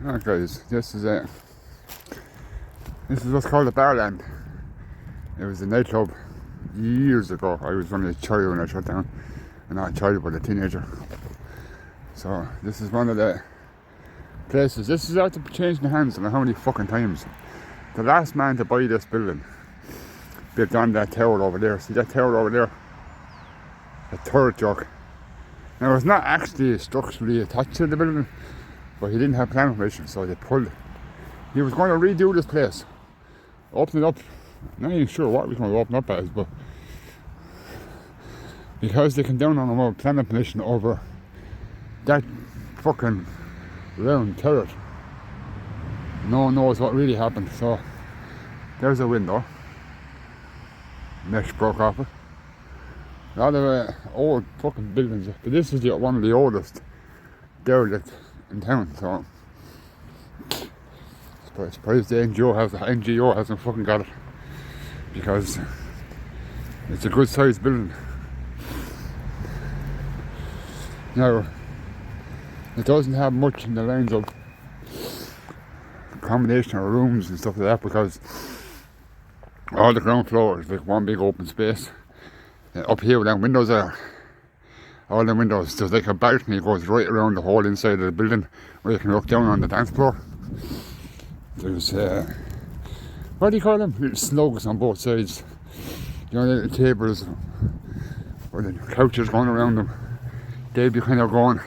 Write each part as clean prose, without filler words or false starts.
Alright guys, this is what's called the Barland. It was a nightclub years ago. I was only a child when I shut down. And not a child, but a teenager. So this is one of the places. This is out to change the hands, and how many fucking times. The last man to buy this building built on that tower over there. See that tower over there? The third joke. Now it's not actually structurally attached to the building, but he didn't have planning permission, so they pulled it. He was going to redo this place, open it up. Not even sure what he was going to open up as, but because they came down on him with planning permission over that fucking round turret, no one knows what really happened. So there's a window, mesh broke off it. A lot of old fucking buildings, but this is one of the oldest derelict in town. So I suppose the NGO hasn't fucking got it, because it's a good sized building. Now it doesn't have much in the lines of accommodation or rooms and stuff like that, because all the ground floor is like one big open space. Up here where them windows are, all the windows, there's like a balcony that goes right around the whole inside of the building where you can look down on the dance floor. There's what do you call them? Little slugs on both sides. You know, little tables or the couches going around them. They'd be kind of going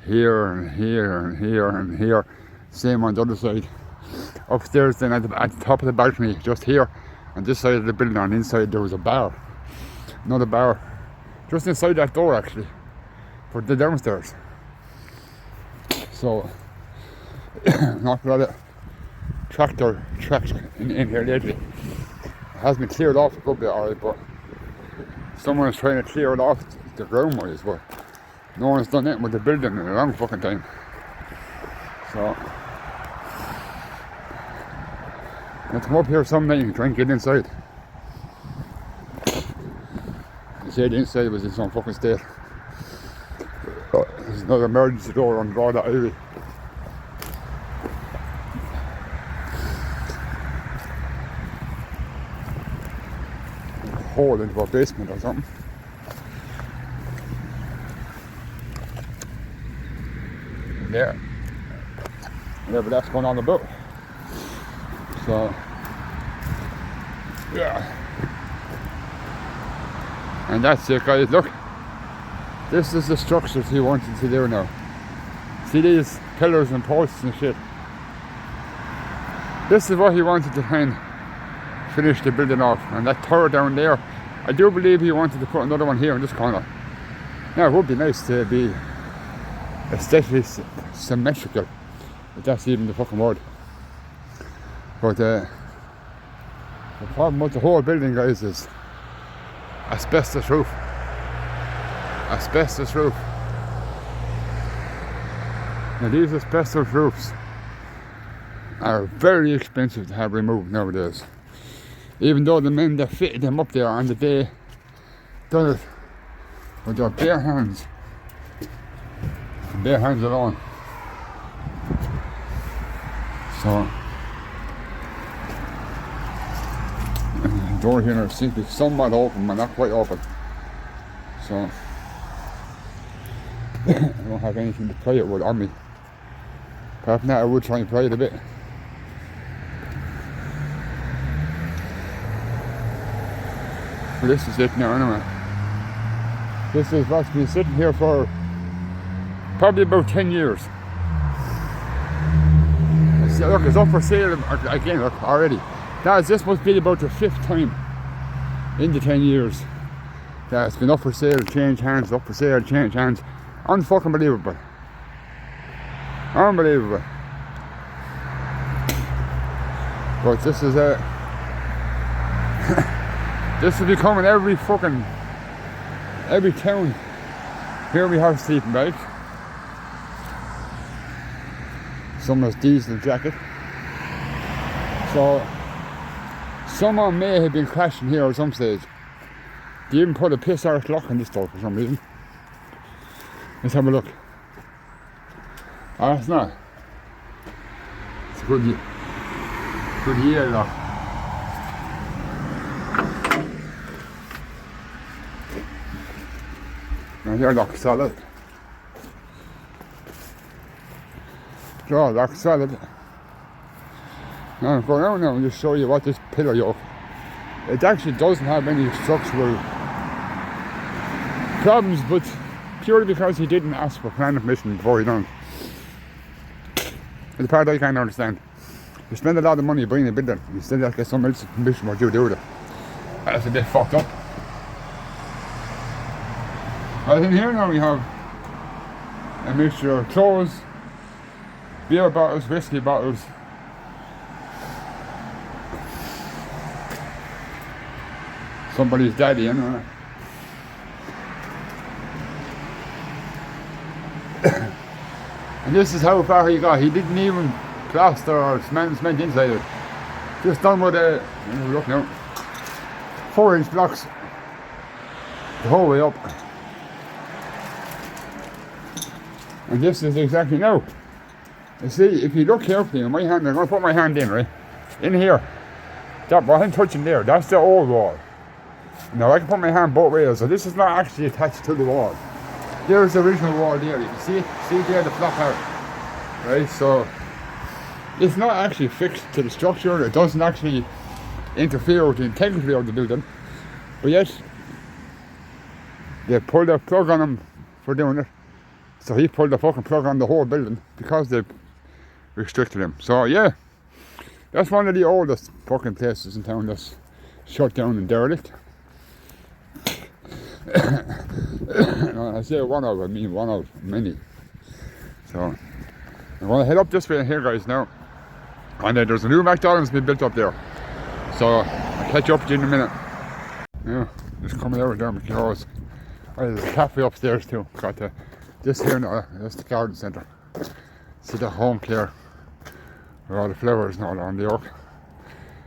here and here and here and here. Same on the other side. Upstairs then at the top of the balcony, just here on this side of the building, on the inside there was a bar. Another bar just inside that door actually, for the downstairs. So not a lot of tractor tracks in here lately. It has been cleared off a good bit alright, but someone is trying to clear it off the ground wise, but no one's done it with the building in a long fucking time. So let's come up here some night and try and get inside. They said the inside was in some fucking state. There's another emergency door on Broad Ivy. Hole into a basement or something. There. Whatever that's going on about. So yeah. And that's it guys, look. This is the structures he wanted to do now. See these pillars and posts and shit. This is what he wanted to kind of finish the building off. And that tower down there, I do believe he wanted to put another one here in this corner. Now it would be nice to be aesthetically symmetrical, if that's even the fucking word. But the problem with the whole building guys is asbestos roof. Asbestos roof. Now these asbestos roofs are very expensive to have removed nowadays. Even though the men that fitted them up there on the day done it with their bare hands. Bare hands alone. So the door here now seems to be somewhat open, but not quite open. So I don't have anything to pry it with on me. Apart from that, I would try and pry it a bit. So this is it now anyway. This is what's been sitting here for probably about 10 years. Look, it's up for sale again, look, already. This must be about the 5th time in the 10 years that it's been up for sale, change hands, up for sale, change hands. Unfucking believable. Unbelievable. But this is this is becoming every town. Here we have sleeping bags. Someone's diesel jacket. So someone may have been crashing here at some stage. They even put a piss arse lock on this door for some reason. Let's have a look. Oh, it's not. good year though. Now here looks solid. Jaw looks solid. Now I'm going around now and just show you what this pillar yoke. It actually doesn't have any structural problems, but purely because he didn't ask for planning permission before he done it. The part I can't understand. You spend a lot of money buying a building, you still have to get some else's permission what you do with it. That's a bit fucked up. Well, in here now we have a mixture of clothes, beer bottles, whiskey bottles, somebody's daddy, you know. And this is how far he got. He didn't even plaster or cement inside it. Just done with a, look now, 4-inch blocks the whole way up. And this is exactly now. You see, if you look carefully in my hand, I'm going to put my hand in, right? In here. That what I'm touching there, that's the old wall. Now I can put my hand both ways, so this is not actually attached to the wall. There's the original wall there, you can see it? See there, the flat part. Right, so it's not actually fixed to the structure, it doesn't actually interfere with the integrity of the building. But yet, they pulled a plug on him for doing it. So he pulled the fucking plug on the whole building because they restricted him. So yeah, that's one of the oldest fucking places in town that's shut down and derelict. I say one of, I mean one of many. So I'm gonna head up this way here, guys, now. And there's a new McDonald's being built up there. So I'll catch you up with you in a minute. Yeah, just coming over there, McDonald's. Oh, there's a cafe upstairs too. Got this here now, that's the garden centre. See the home care with all the flowers and all on the oak.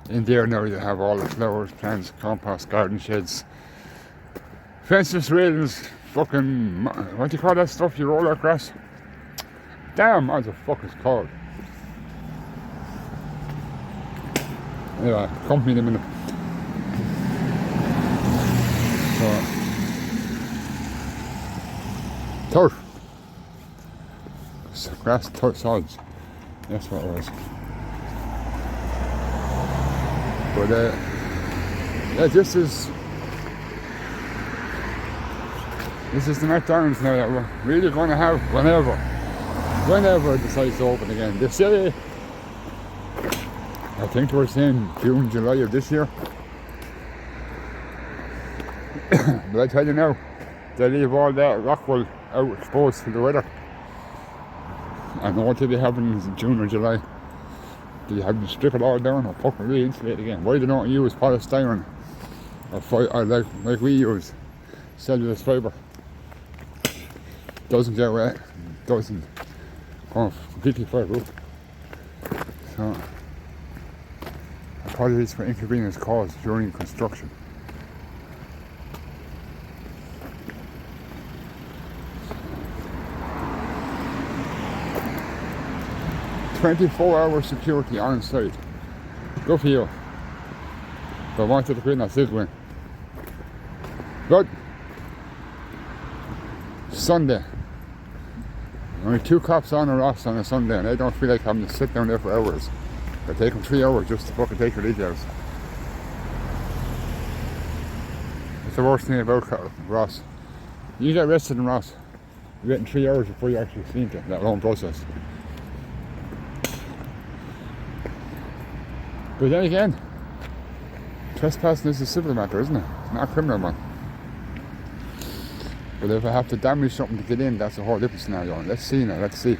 In there now you have all the flowers, plants, compost, garden sheds, fences, railings, fucking, what do you call that stuff you roll across? Damn, what the fuck is it called? Anyway, company in a minute. So, turf. Grass turf sods. That's what it was. But yeah, this is the McDonald's now that we're really going to have whenever it decides to open again. They say, I think we're saying June, July of this year. But I tell you now, they leave all that rockwool out exposed to the weather. I know what they have in June or July. They have to strip it all down or fucking re-insulate again. Why they don't use polystyrene or like we use cellulose fibre? Doesn't get wet, doesn't go completely fireproof. So apologies for inconvenience caused during construction. "24-hour security on site." Good for you. But I wanted to win, I did win. But Sunday. Only 2 cops on a Ross on a Sunday, and I don't feel like having to sit down there for hours. They take them 3 hours just to fucking take your details. That's the worst thing about Ross. You get arrested in Ross, you're getting 3 hours before you actually see it, that whole process. But then again, trespassing is a civil matter, isn't it? It's not a criminal one. But if I have to damage something to get in, that's a whole different scenario. Let's see now, let's see.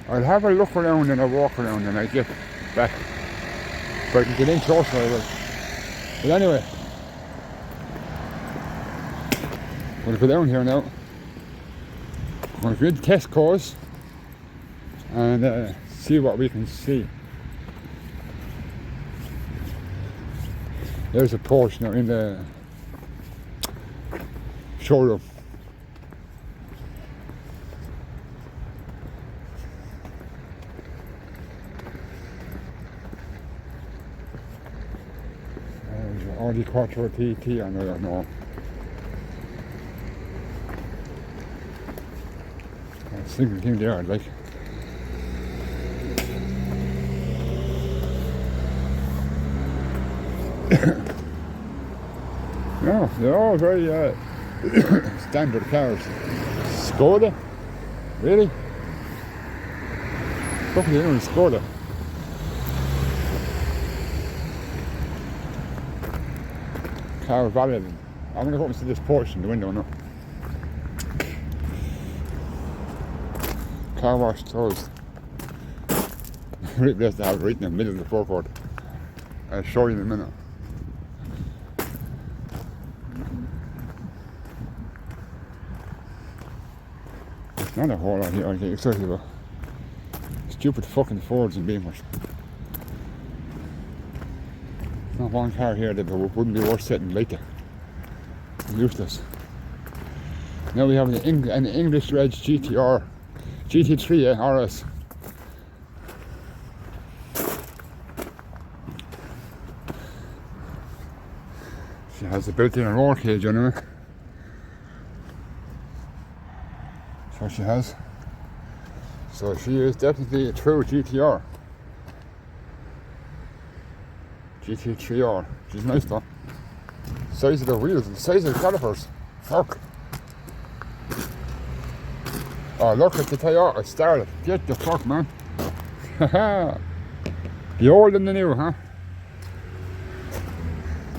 I'll have a look around and I'll walk around and I'll get back. If I can get in closer, I will. But anyway, I'm going to go down here now. I'm going to go into Tesco's and see what we can see. There's a Porsche now in the showroom. Audi Quattro TT, I don't know. Single thing there, like. No, they're all very standard cars. Skoda? Really? Look at the new Skoda. Car valid. I'm going to go and see this Porsche in the window now. Car wash closed. Right place to have it right in the middle of the forecourt. I'll show you in a minute. There's not a whole lot here I get excited about. Stupid fucking Fords and Beamers. Not one car here that wouldn't be worth sitting later. Useless. Now we have an English Reg GTR. GT3 RS. She has a built-in roll cage anyway. So she has. So she is definitely a true GTR. GT3R. She's nice though. Size of the wheels, the size of the calipers. Fuck. Oh, look at the Toyota Starlet. Get the fuck, man. The old and the new, huh?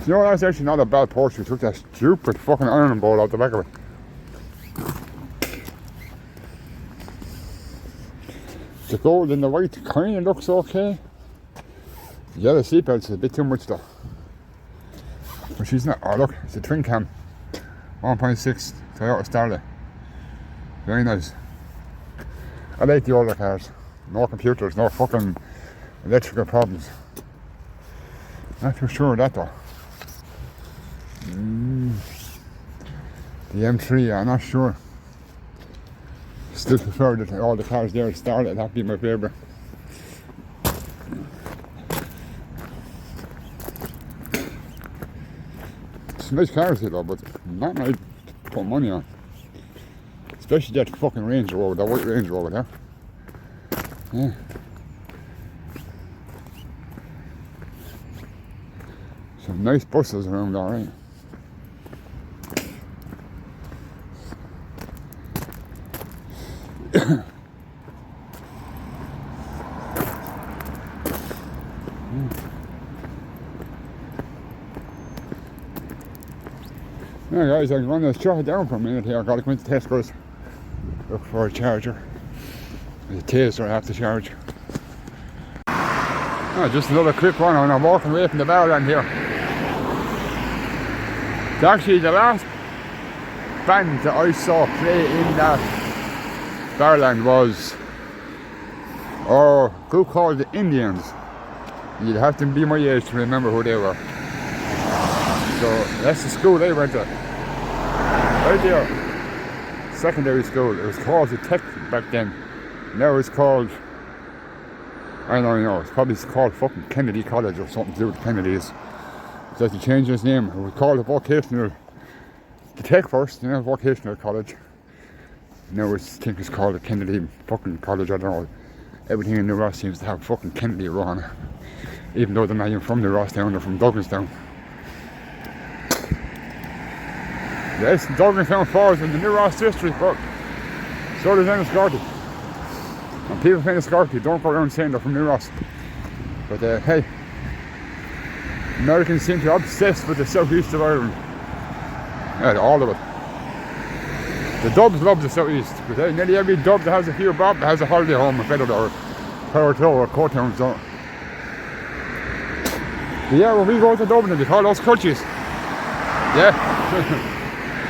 You know, that's actually not a bad Porsche. We took that stupid fucking iron bowl out the back of it. The gold and the white kind of looks okay. The yellow seatbelts is a bit too much though. But she's not. Oh, look, it's a twin cam. 1.6 Toyota Starlet. Very nice. I like the older cars. No computers, no fucking electrical problems. Not too sure of that though. The M3, I'm not sure. Still prefer that all the cars there Starlet. That'd be my favourite. It's nice cars here though, but not nice to put money on. Especially that fucking Range Rover, that white Range Rover there. Yeah. Some nice buses around, alright. Yeah guys, I'm going to shut it down for a minute here. I've got to go into Tesco's, look for a charger. There's a taser I have to charge. Oh, just another quick one and I'm walking away from the Barrowland here. It's actually the last band that I saw play in that Barrowland was a group called the Indians. You'd have to be my age to remember who they were. So that's the school they went to. Right there. Secondary school. It was called the Tech back then. Now it's called, I don't know, it's probably called fucking Kennedy College or something to do with Kennedys. So they changed its name. It was called the Vocational, the Tech first, you know, Vocational College. Now I think it's called the Kennedy fucking College, I don't know. Everything in New Ross seems to have fucking Kennedy wrong. Even though they're not even from New Rosstown, they're from Douglastown. Yes, Douglastown falls in the New Ross district, but so does Enniscorthy. And people from Enniscorthy don't go around saying they're from New Ross. But hey, Americans seem to be obsessed with the southeast of Ireland. Yeah, all of it. The Dubs love the southeast, because nearly every Dub that has a few bob has a holiday home in Fedder or Powertown or Courtown. So yeah, when we go to Dublin, they call us cultures. Yeah.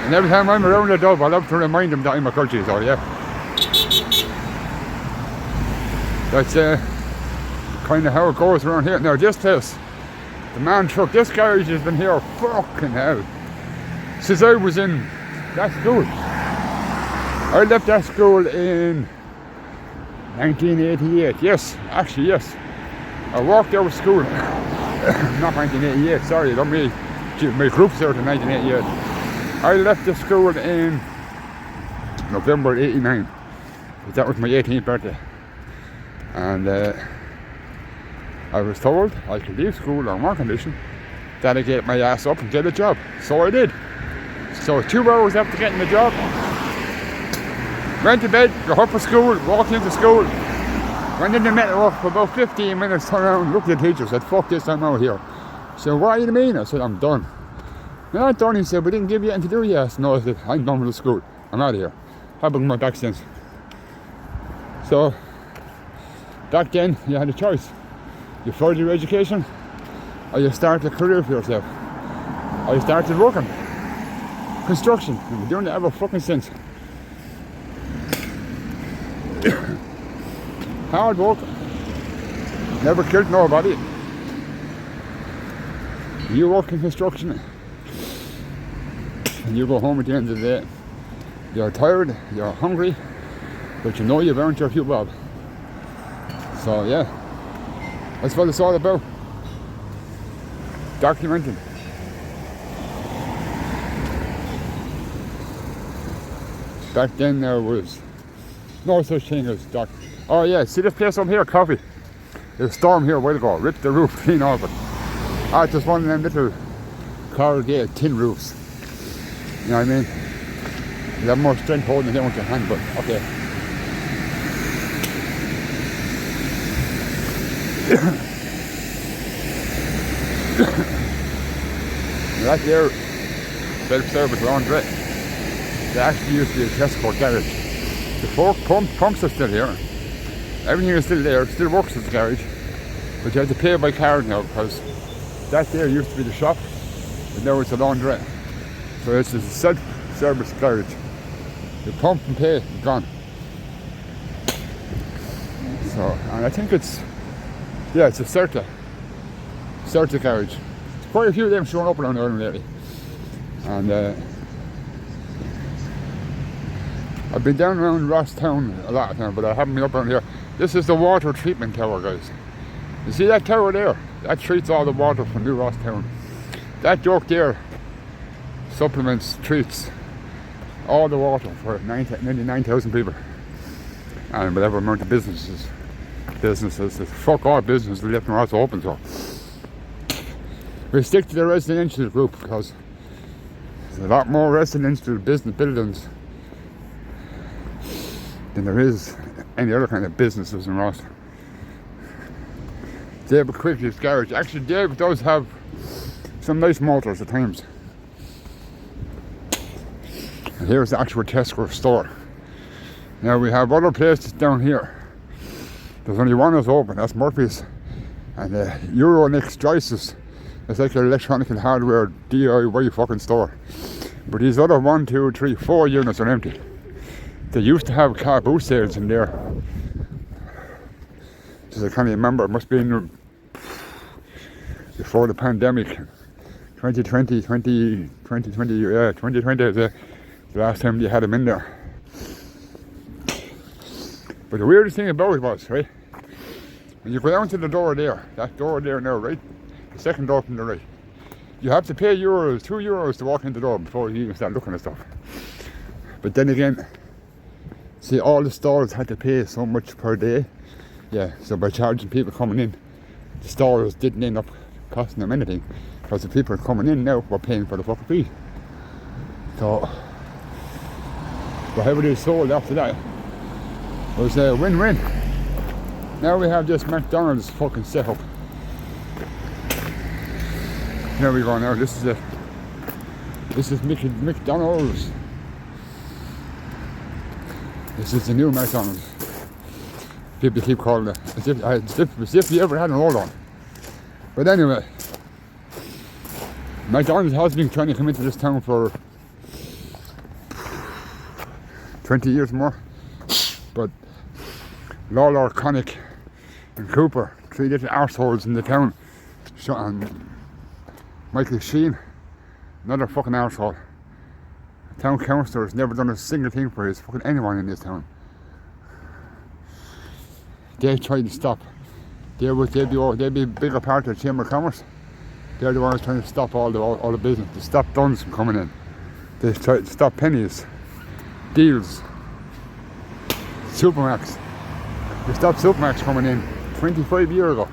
And every time I'm around a Dub, I love to remind them that I'm a culture, so yeah. That's kind of how it goes around here. Now this place, the man truck, this garage has been here fucking hell since I was in that school. I left that school in 1988. Yes, actually yes. I walked out of school. Not 1988, sorry, don't mean my group's there to 1988. I left the school in November '89. That was my 18th birthday. And I was told I could leave school on one condition, that I get my ass up and get a job. So I did. So 2 hours after getting the job, went to bed, got up for school, walked into school, went in the metal for about 15 minutes, turned around, looked at the teacher, said, fuck this, I'm out here. He said, what do you mean? I said, I'm done. No, I'm done. He said, we didn't give you anything to do yet. No, I said, I'm done with the school. I'm out of here. Haven't been my back since. So, back then, you had a choice. You further your education, or you start a career for yourself. Or you started working. Construction. I've been doing it ever fucking since. Hard work. Never killed nobody. You work in construction and you go home at the end of the day. You're tired, you're hungry, but you know you've earned your few bob. So yeah, that's what it's all about. Documenting. Back then there was no such thing as Oh yeah, see this place over here, coffee. There's a storm here a while ago, ripped the roof clean off it. It's just one of them little corrugated tin roofs. You know what I mean? You have more strength holding it down with your hand, but okay. That there, self-service laundry, there actually used to be a Tesco garage. The fork pumps are still here. Everything is still there, still works as a garage. But you have to pay by card now because that there used to be the shop, but now it's a laundry. So it's a self-service garage. You pump and pay, gone. So, and I think it's a Certa garage. Quite a few of them showing up around Ireland lately. And I've been down around Rosstown a lot of time, but I haven't been up around here. This is the water treatment tower, guys. You see that tower there? That treats all the water from New Rosstown. That joke there treats all the water for 99,000 people. And whatever amount of businesses, fuck all businesses left and right open, so. We stick to the residential group because there's a lot more residential business buildings than there is any other kind of businesses in Ross. David Quigley's garage. Actually, Dave does have some nice motors at times. And here's the actual Tesco store. Now we have other places down here. There's only one that's open, that's Murphy's. And Euronext Joyce's. It's like an electronic and hardware DIY fucking store. But these other 1, 2, 3, 4 units are empty. They used to have car boot sales in there. Just I can't remember, it must be in before the pandemic. 2020 is the last time they had them in there. But the weirdest thing about it was, right, when you go down to the door there, that door there now, right, the second door from the right, you have to pay €2 to walk in the door before you even start looking at stuff. But then again, see, all the stores had to pay so much per day. Yeah, so by charging people coming in, the stores didn't end up costing them anything because the people coming in now were paying for the fucking fee. So, whatever they sold after that was a win-win. Now we have this McDonald's fucking setup. Here we go now, this is it. This is McDonald's. This is the new McDonald's. People keep calling it as if you ever had an old one. But anyway, McDonald's has been trying to come into this town for 20 years more. But Lawler, Connick and Cooper, 3 little arseholes in the town. And Michael Sheen, another fucking arsehole. The town councillor has never done a single thing for his fucking anyone in this town. They tried to stop. They'd be a bigger part of the Chamber of Commerce. They're the ones trying to stop all the business, to stop duns from coming in. They try to stop pennies, deals, Supermax. They stopped Supermax coming in 25 years ago.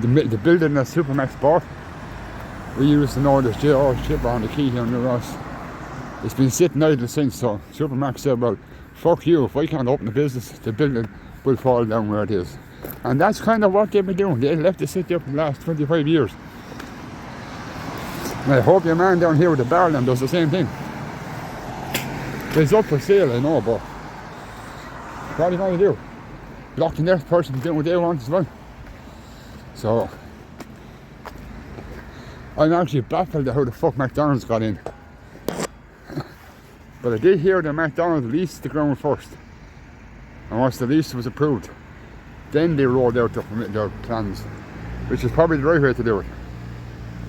The building that Supermax bought, we used to know there's ship on the key here in New Ross. It's been sitting idle since, so Supermax said, well, fuck you, if I can't open the business, the building will fall down where it is. And that's kind of what they've been doing. They left it sit there for the last 25 years. And I hope your man down here with the barrel does the same thing. It's up for sale, I know, but what are you going to do? Block the next person to do what they want as well. So, I'm actually baffled at how the fuck McDonald's got in. But I did hear that McDonald's leased the ground first. And once the lease was approved, then they rolled out their plans, which is probably the right way to do it.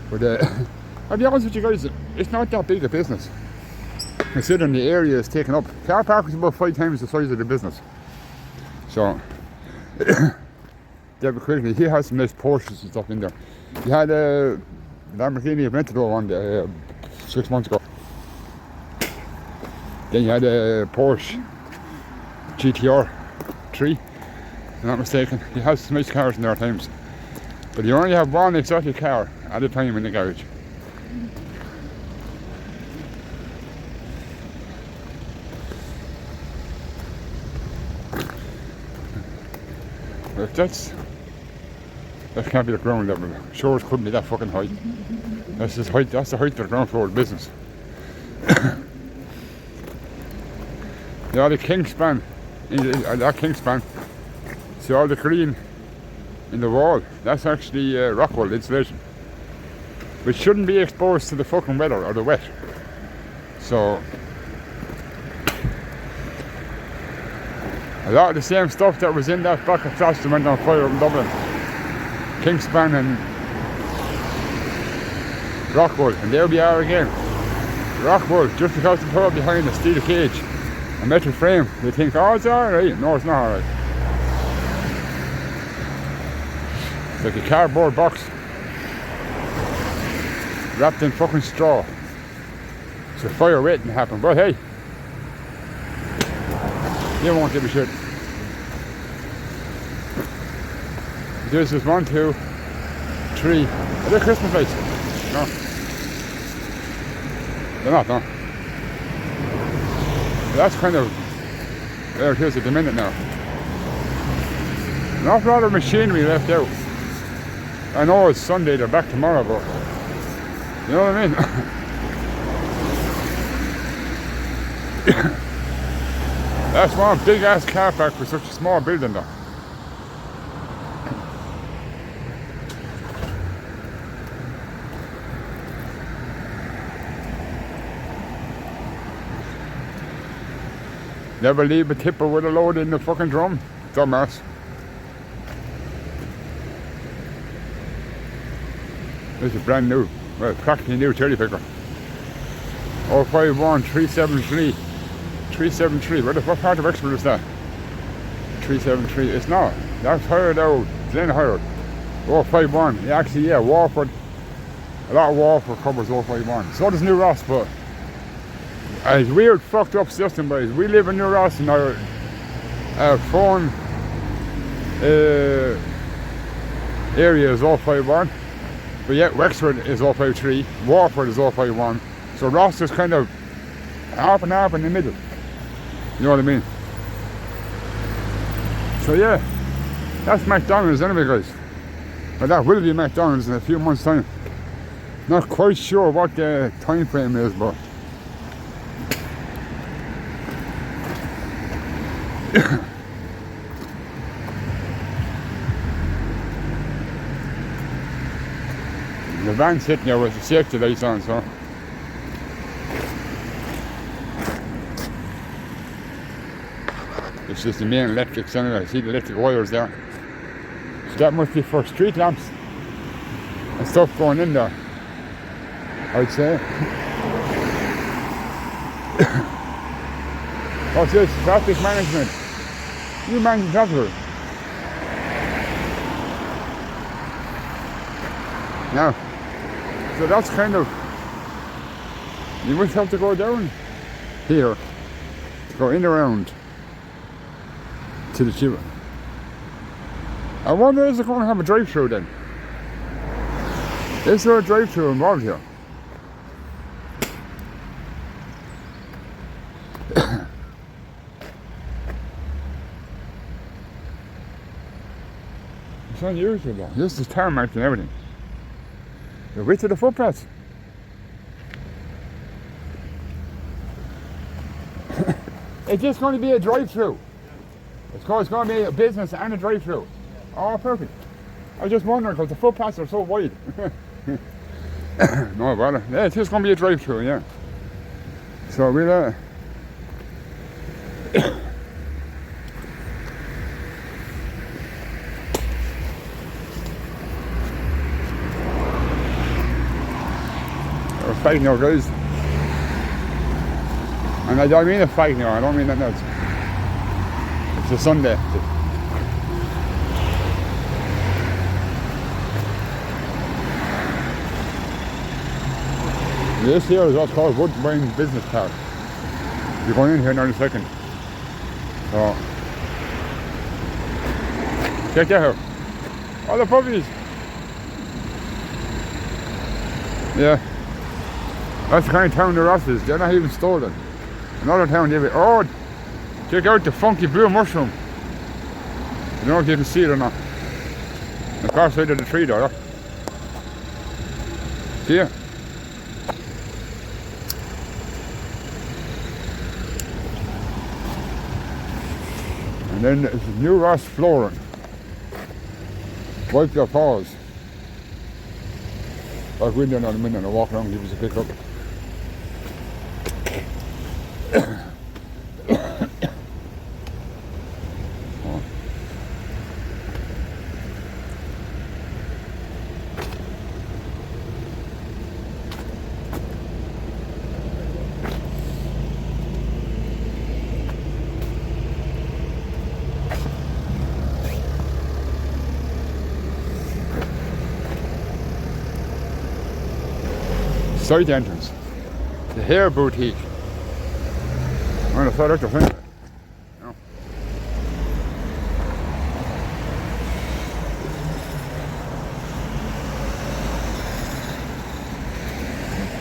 But I'll be honest with you guys, it's not that big a business. Considering the area is taken up. Car park is about 5 times the size of the business. So, David quickly, he has some nice Porsches and stuff in there. He had a Lamborghini Aventador one 6 months ago. Then you had a Porsche GTR 3, if I'm not mistaken. He has some nice cars in there at times. But you only have one exotic car at a time in the garage. But that can't be the ground level. Sure, it couldn't be that fucking height. That's the height of the ground floor of the business. The Kingspan, that Kingspan, see all the green in the wall, that's actually rock wool insulation, which shouldn't be exposed to the fucking weather or the wet. So, a lot of the same stuff that was in that block of flats that went on fire in Dublin, Kingspan and rock wool, and there we are again. Rock wool, just because the power behind a steel cage, a metal frame, they think, oh, it's alright. No, it's not alright. It's like a cardboard box wrapped in fucking straw. It's a fire waiting to happen, but hey, you won't give a shit. This is 1, 2, 3. Are they Christmas lights? No. They're not, no. That's kind of there it is at the minute now. An awful lot of machinery left out. I know it's Sunday, they're back tomorrow, but you know what I mean? That's one big ass car park for such a small building though. Never leave a tipper with a load in the fucking drum, dumbass. This is a brand new, well, practically new cherry picker. 051 373 373. Where the fuck part of Exeter is that? 373. It's not. That's hired out. Glen hired. 051. Yeah, actually, yeah, Walford. A lot of Walford covers 051. So does New Ross, but it's weird, fucked up system, boys. We live in New Ross and our phone area is 051. But yet Wexford is 053, Walford is 051. So Ross is kind of half and half in the middle. You know what I mean? So yeah, that's McDonald's anyway, guys. But that will be McDonald's in a few months' time. Not quite sure what the time frame is, but the van sitting there with the safety lights on, so it's just the main electrics anyway. See the electric wires there. So that must be for street lamps and stuff going in there, I'd say. What's this? Traffic management. You manage traffic. Now, so that's kind of, you must have to go down here to go in around to the tube. I wonder, is it going to have a drive-through then? Is there a drive-through involved here? It's unusual though. This is tarmac and everything. The width of the footpaths. It's just going to be a drive-through. It's going to be a business and a drive-through. Oh, perfect. I was just wondering because the footpaths are so wide. No bother. Yeah, it's just going to be a drive-through, yeah. So we'll we're fighting now, guys. And I don't mean a fight now, I don't mean that now. It's a Sunday. This here is what's called Woodbine Business Park. You're going in here now in a second. So, check that out. All the puppies. Yeah. That's the kind of town the Ross is. They're not even stolen. Another town they have. Oh, check out the funky blue mushroom. I don't know if you can see it or not. The far side of the tree though. See ya? And then there's New Ross flooring. Wipe your paws. I'll go in there in a minute and I'll walk around and give us a pick up. Side entrance, the hair boutique. I'm gonna start out the front. No.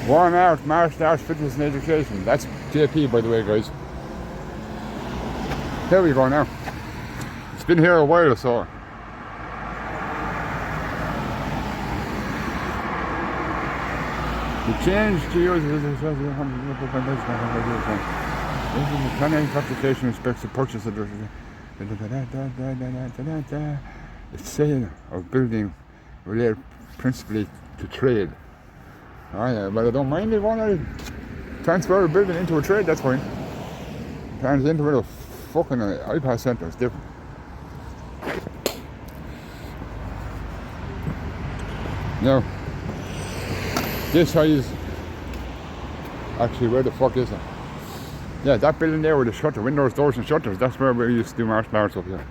Walmart, martial arts, fitness and education. That's JP, by the way, guys. Here we go now. It's been here a while, so. The change to use mechanic application respects the purchase of the sale of building related principally to trade. Oh yeah, but I don't mind if you want to transfer a building into a trade, that's fine. Turns into a fucking iPad center, it's different. No. This size, actually, where the fuck is it? Yeah, that building there with the shutter, windows, doors and shutters, that's where we used to do martial arts up here.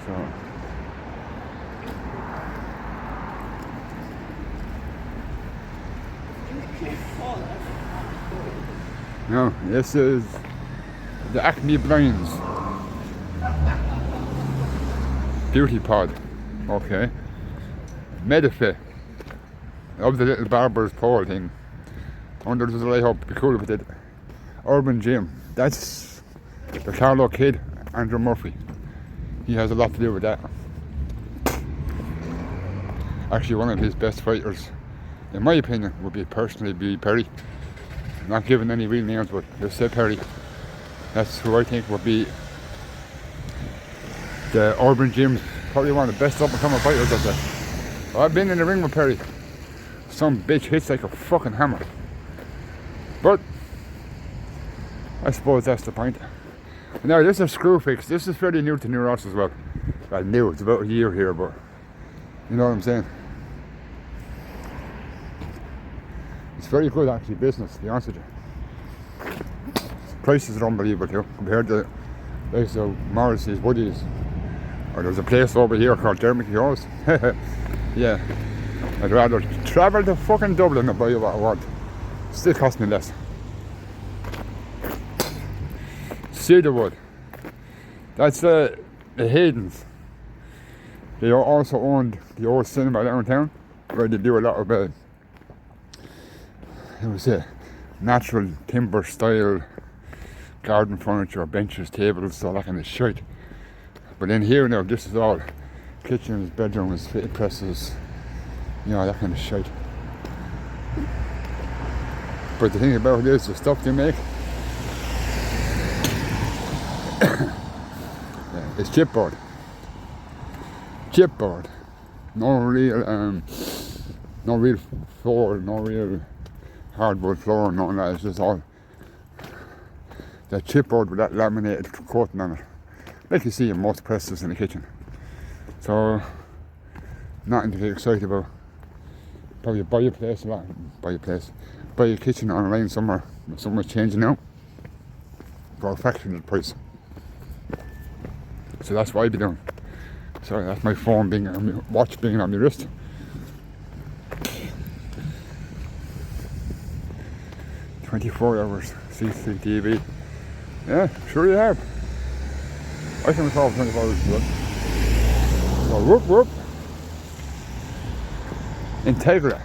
So. No, this is the Acme Blinds. Beauty Pod. Okay. Medife. Of the little barber's pole thing. Under the light up, be cool if it did. Urban Gym. That's the Carlo kid, Andrew Murphy. He has a lot to do with that. Actually, one of his best fighters, in my opinion, would be personally be Perry. Not giving any real names, but just say Perry. That's who I think would be the Urban Gym's probably one of the best up and coming fighters out there. I've been in the ring with Perry. Some bitch hits like a fucking hammer. But I suppose that's the point. Now this is a screw fix. This is fairly new to New Ross as well. Well, new, it's about a year here, but you know what I'm saying. It's very good actually business, to be honest with you. Prices are unbelievable too, compared to like so Morrissey's, Woody's, Or there's a place over here called Dermot Yours. Yeah. I'd rather travel to fucking Dublin and buy you what I want. Still cost me less. Cedarwood. That's the Haydens. They also owned the old cinema downtown, where they do a lot of it was a natural timber style garden furniture, benches, tables, all that kind of shit. But in here now, this is all kitchens, bedrooms, fitted presses, you know, that kind of shit. But the thing about it is, the stuff they make, yeah, it's chipboard. Chipboard. No real floor, no real hardwood floor, none of that. It's just all that chipboard with that laminated coating on it, like you see in most presses in the kitchen. So, nothing to get excited about. Probably buy a place, buy a kitchen online somewhere. Somewhere's changing now for a fraction of the price. So that's what I'd be doing. Sorry, that's my phone being on my watch being on my wrist. "24 hours CCTV." Yeah, sure you have. I can recall 24 hours ago. So whoop. Integra.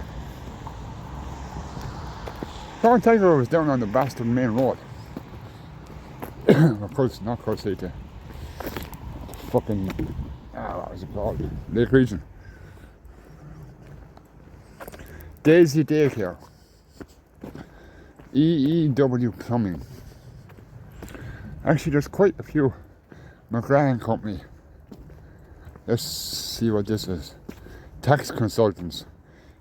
So Integra was down on the bastard main road. Of course, not Cross City. Fucking, what was it called? Lake Region. Daisy Daycare. EEW Plumbing. Actually, there's quite a few. McGrath Company. Let's see what this is. Tax consultants.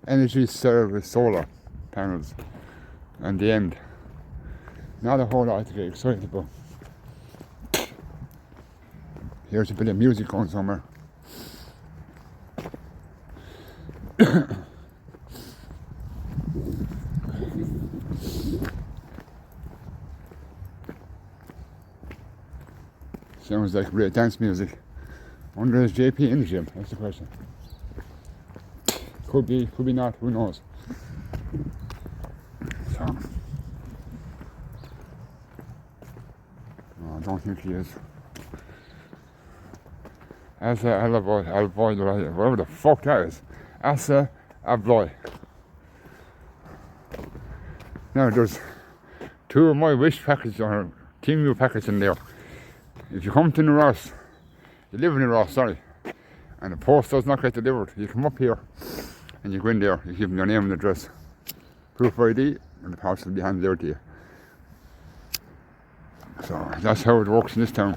Energy service solar panels. And the end. Not a whole lot to get excited about. Here's a bit of music going somewhere. Sounds like real dance music. I wonder is JP in the gym? That's the question. Could be not, who knows. So, no, I don't think he is. Asa Alvoy, whatever the fuck that is. Asa Alvoy. Now there's two of my wish packages or team meal packets in there. If you come to New Ross, you live in New Ross, sorry, and the post does not get delivered, you come up here and you go in there, you give them your name and address, proof of ID, and the parcel will be handed over to you. So that's how it works in this town.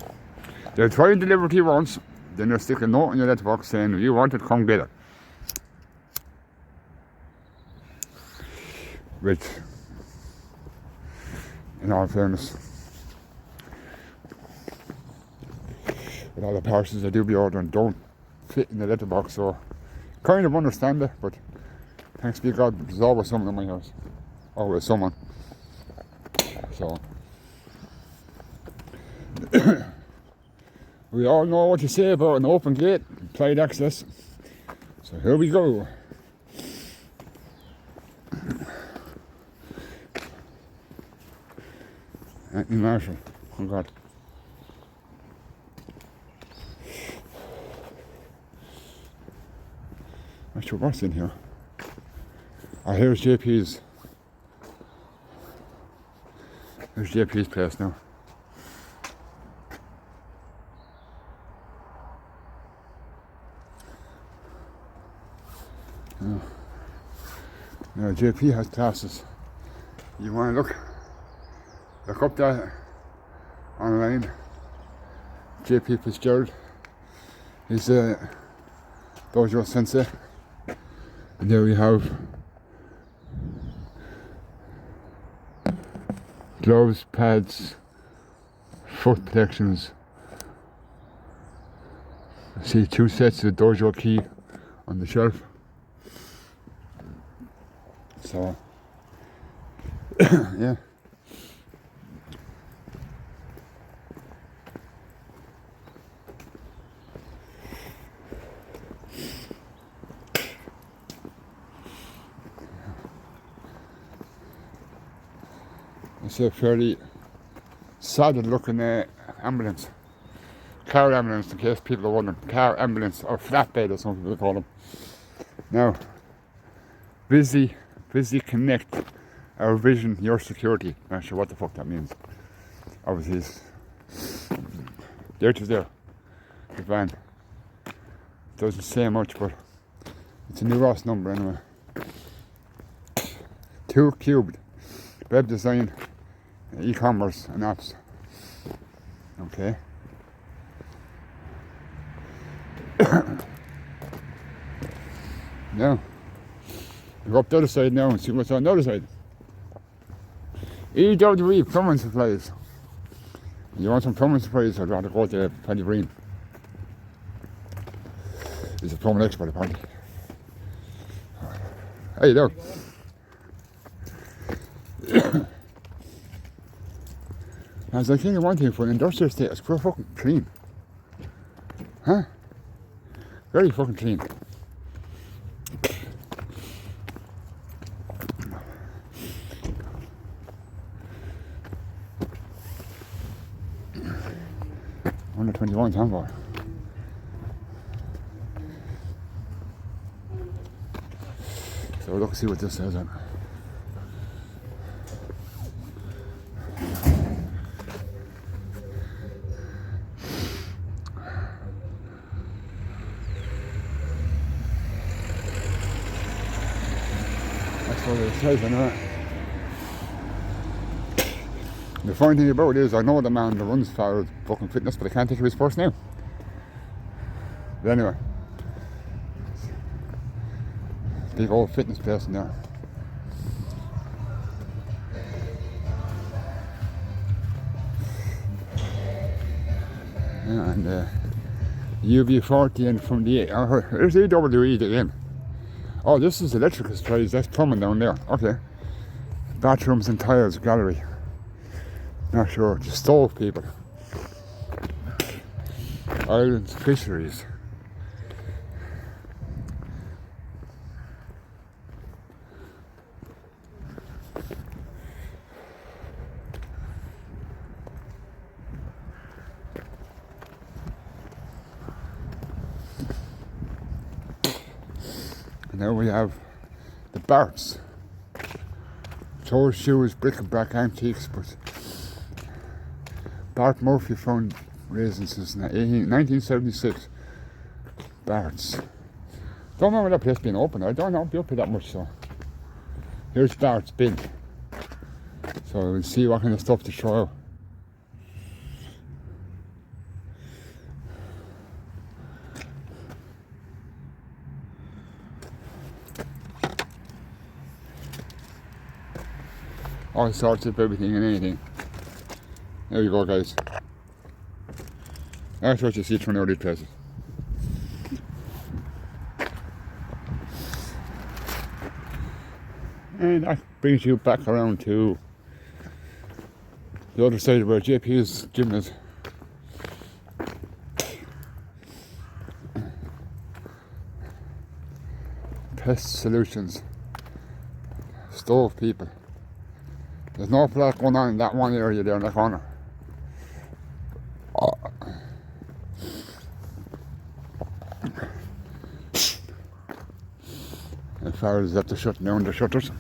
They'll try and deliver to you once, then they'll stick a note in your letterbox saying, if you want it, come get it. Which, in all fairness, with all the parcels I do be ordering don't fit in the letterbox, so kind of understand it, but thanks be God, there's always someone in my house. Always someone. So we all know what you say about an open gate, implied access. So here we go. Anthony Marshall. Oh God. Not sure what's in here. Oh, here's JP's. There's JP's place now. Now JP has classes. You want to look up that online. JP Fitzgerald. He's a dojo sensei. And there we have gloves, pads, foot protections. I see 2 sets of dojo key on the shelf. So, yeah. It's a fairly solid looking ambulance. Car ambulance, in case people are wondering. Car ambulance, or flatbed as some people call them. Now, Busy Connect, or Vision Your Security. Not sure what the fuck that means. Obviously, there it is there. The van. Doesn't say much, but it's a new Ross number anyway. 2 cubed. Web design, e-commerce and apps. Okay. Now, we go up the other side now and see what's on the other side. EWE plumbing supplies. You want some plumbing supplies? I'd rather go to Paddy Green. He's a plumbing expert apparently. Hey, look. I was like, thinking one thing for an industrial estate, it's quite fucking clean. Huh? Very fucking clean. Under 21 handball. So look, see what this says on. That's what it says on it. The funny thing about it is, I know the man that runs Farrell's fucking fitness, but I can't think of his first name. But anyway, big old fitness place in there. Yeah, and UB40 and from the there's AWE again. Oh, this is electrical supplies. That's plumbing down there. Okay. Bathrooms and tiles gallery. Not sure. Just stove people. Islands fisheries. Now we have the Barts. Toes, shoes, bric-a-brac, antiques, but Bart Murphy found raisins since 1976. Bart's. Don't remember that place being open. I don't know if that much, so. Here's Bart's bin. So we'll see what kind of stuff to show out. All sorts of everything and anything. There you go, guys. That's what you see from all these places. And that brings you back around to the other side where JP's gym is. Pest solutions. Stove people. There's no awful lot going on in that one area there in the corner. As far as have to shut down the shutters.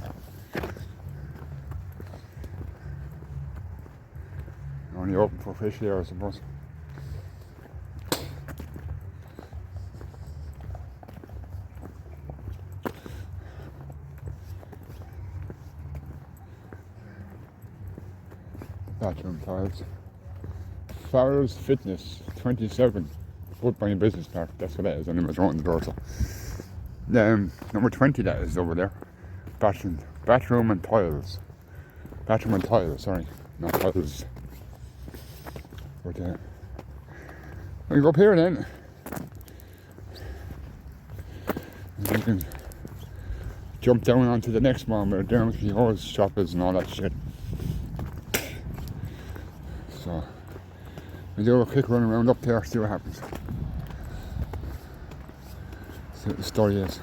Only open for fish there, I suppose. Bathroom tiles. Farrell's Fitness 27 Woodbine Business Park. That's what that is. I never wrote in the door. So number 20 that is over there. Bathroom and tiles. Bathroom and tiles. Sorry, not tiles. But we go up here then. And you can jump down onto the next one where Dermot Kehoe's shop is and all that shit. So we do a quick run around up there, see what happens. See what the story is.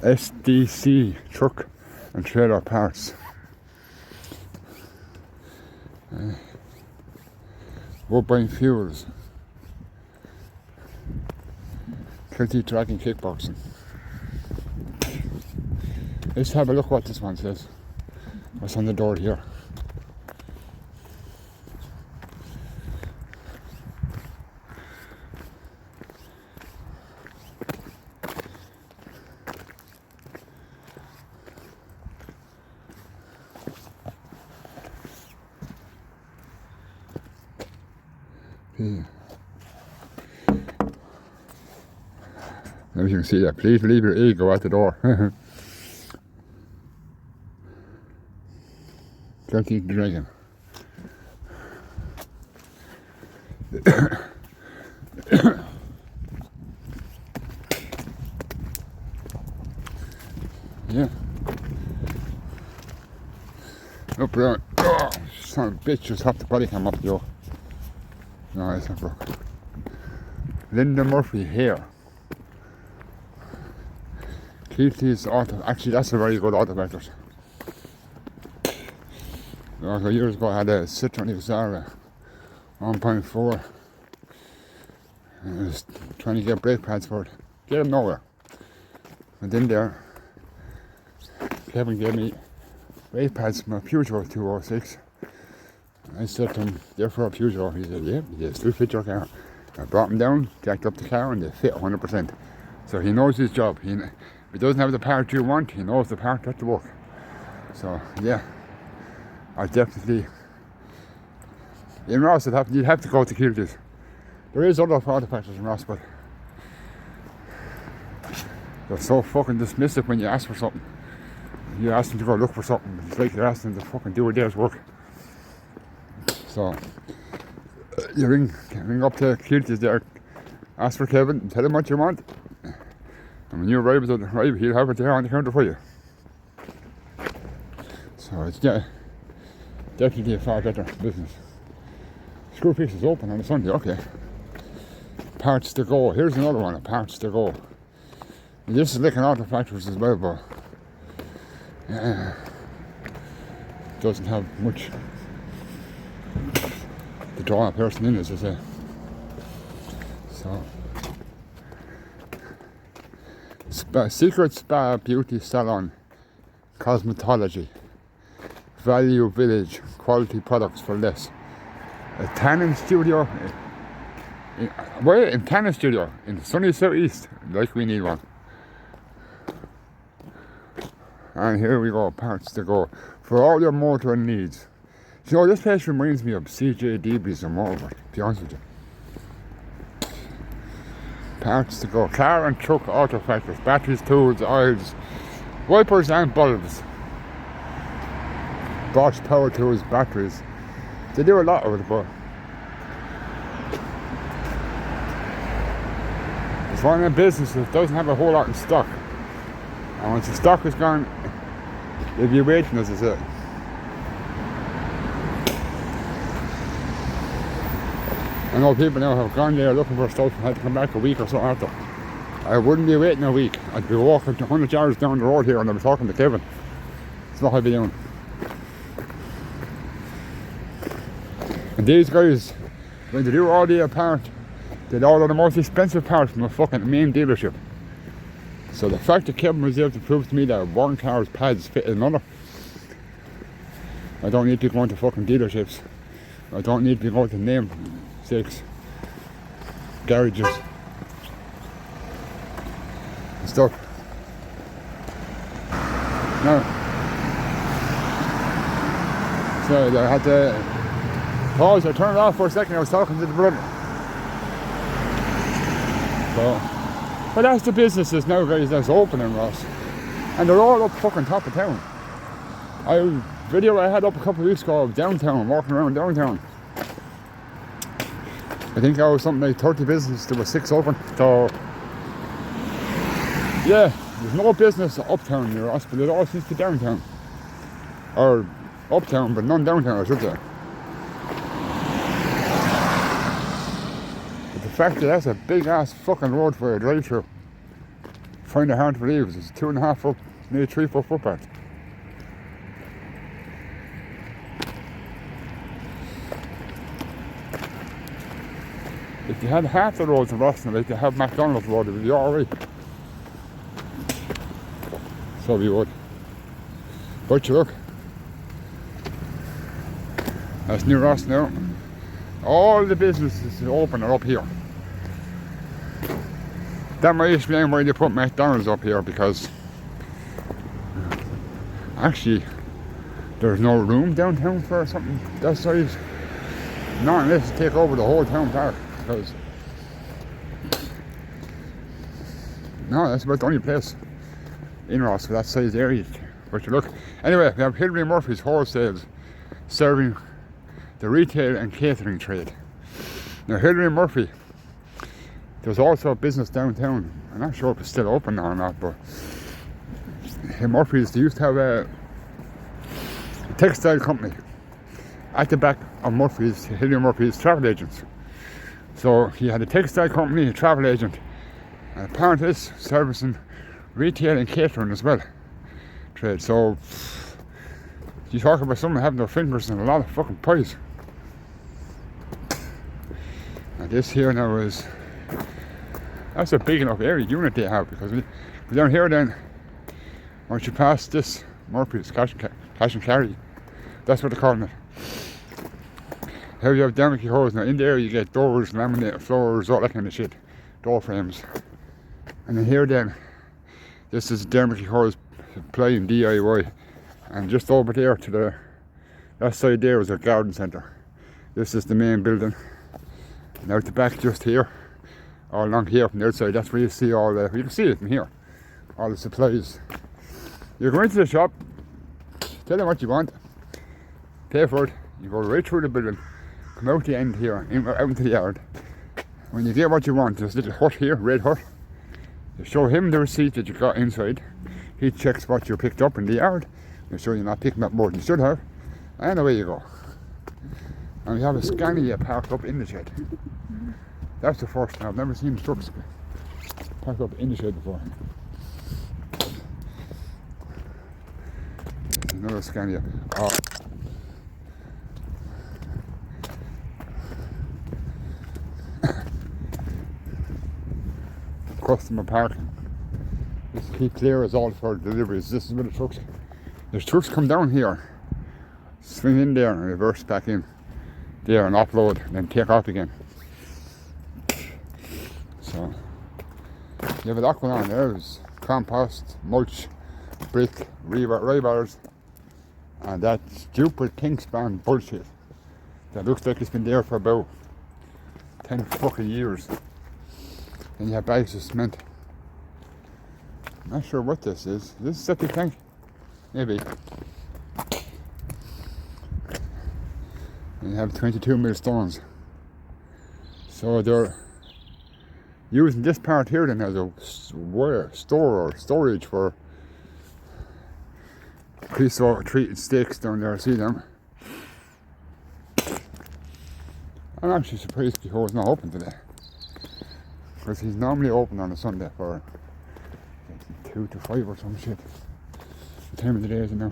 SDC truck and trailer parts. Woodbine fuels. Kilty track and kickboxing. Let's have a look what this one says. What's on the door here? As you can see that, please leave your ego at the door. Don't eat the dragon. Yeah. Up around. Oh, son of a bitch, just have the body cam up, Joe. No, it's not broke. Linda Murphy here. Keithley's auto. Actually, that's a very good auto factor. Years ago I had a Citroen Xara 1.4. I was trying to get brake pads for it. Get them nowhere. And then there, Kevin gave me brake pads from a Peugeot 206. I said to him, they're for a Peugeot. He said, yeah, they still fit your car. I brought them down, jacked up the car, and they fit 100%. So he knows his job. If he doesn't have the part you want, he knows the part that to work. So, yeah. I definitely, in Ross, you'd have to go to Keelty's. There is other auto factors in Ross, but they're so fucking dismissive when you ask for something. You ask them to go look for something, it's like you're asking them to fucking do a day's work. So, you ring up to Keelty's there, ask for Kevin, tell him what you want, and when you arrive, he'll have it there on the counter for you. So it's, yeah, definitely a far better business. Screw fix is open on a Sunday, okay. Parts to go. Here's another one, parts to go. And this is licking auto factories as well, but yeah, doesn't have much to draw a person in, as I say. So, Secret Spa Beauty Salon, Cosmetology, Value Village, quality products for less. A tanning studio, in tanning studio in the sunny southeast, like we need one. And here we go, parts to go for all your motoring needs. You know, this place reminds me of CJDB's and more, to be honest with you. Parts to go, car and truck auto factors, batteries, tools, oils, wipers and bulbs. Bosch power tools, batteries. They do a lot of it, but it's one of the businesses that doesn't have a whole lot in stock. And once the stock is gone, they'll be waiting, as I said. I know people now have gone there looking for stuff and had to come back a week or so after. I wouldn't be waiting a week. I'd be walking 100 yards down the road here and I'd be talking to Kevin. That's what I'd be doing. And these guys, when they do all the part, they order the most expensive part from a fucking main dealership. So the fact that Kevin was able to prove to me that one car's pads fit another, I don't need to go into fucking dealerships. I don't need to go to name 6 garages and stuff. No. So I had to pause, I turned it off for a second, I was talking to the brother. So, but that's the businesses now, guys, that's open in Ross. And they're all up fucking top of town. Video I had up a couple of weeks ago of downtown, walking around downtown. I think I was something like 30 businesses, there were 6 open. So, yeah, there's no business uptown near us, but it all seems to be downtown. Or uptown, but none downtown, I should say. But the fact that that's a big ass fucking road for a drive through. find it hard to believe. It's 2.5 foot, nearly 3 foot footpath. If you had half the roads in Boston like you have McDonald's road, it would be alright. So we would. But you look, that's New Ross now. All the businesses open are up here. That might explain why they put McDonald's up here, because actually there's no room downtown for something that size. Not unless you take over the whole town park, because no, that's about the only place in Ross for that size area. But you look, anyway, we have Hilary Murphy's Wholesales serving the retail and catering trade. Now Hilary Murphy, there's also a business downtown. I'm not sure if it's still open now or not, but Murphy's, they used to have a textile company at the back of Murphy's, Hilary Murphy's travel agents. So he had a textile company, a travel agent, and apparently it's servicing retail and catering as well. Trade. So you talk about someone having their fingers in a lot of fucking pies. And this here now is, that's a big enough area unit they have, because down here then, once you pass this Murphy's cash and carry, that's what they're calling it. Here you have Dermot hose. Now in there you get doors, laminated floors, all that kind of shit, door frames. And then here then, this is Dermot hose Supply and DIY, and just over there to the that side there is a garden centre. This is the main building, and out the back just here, all along here from the outside, that's where you see all the, you can see it from here, all the supplies. You go into the shop, tell them what you want, pay for it, you go right through the building, come out the end here, out into the yard. When you get what you want, there's a little hut here, red hut. You show him the receipt that you got inside. He checks what you picked up in the yard. Make sure you're not picking up more than you should have. And away you go. And we have a Scania parked up in the shed. That's the first time. I've never seen trucks parked up in the shed before. Another Scania. Customer parking. This keep clear as all for deliveries. This is where the trucks. There's trucks come down here, swing in there and reverse back in there and offload and then take off again. So you have a lot going on. There's compost, mulch, brick, rebars, and that stupid Kingspan bullshit that looks like it's been there for about 10 fucking years. And you have bags of cement. Not sure what this is. Is this a septic tank? Maybe. And you have 22 mil stones. So they're using this part here then as a store or storage for pre-salt treated steaks down there. See them? I'm actually surprised before it's not open today, because he's normally open on a Sunday for 2 to 5 or some shit. The time of the day is it now?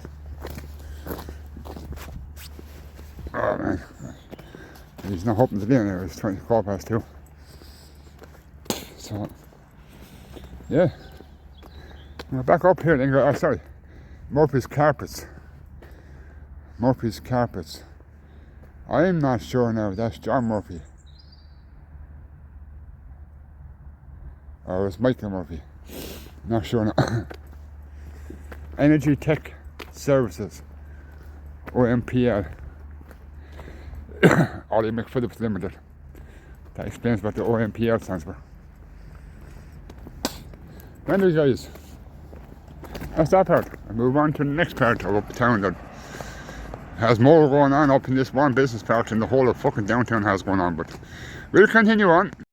Oh man, he's not open today now. It's 2:15. So yeah, we're back up here then. Oh, sorry, Murphy's Carpets. Murphy's Carpets. I'm not sure now if that's John Murphy or it's Michael Murphy. Not sure now. Energy Tech Services, OMPL. Ollie McPhillips Limited. That explains what the OMPL stands for. Anyway guys, that's that part. I move on to the next part of uptown that has more going on up in this one business park than the whole of fucking downtown has going on, but we'll continue on.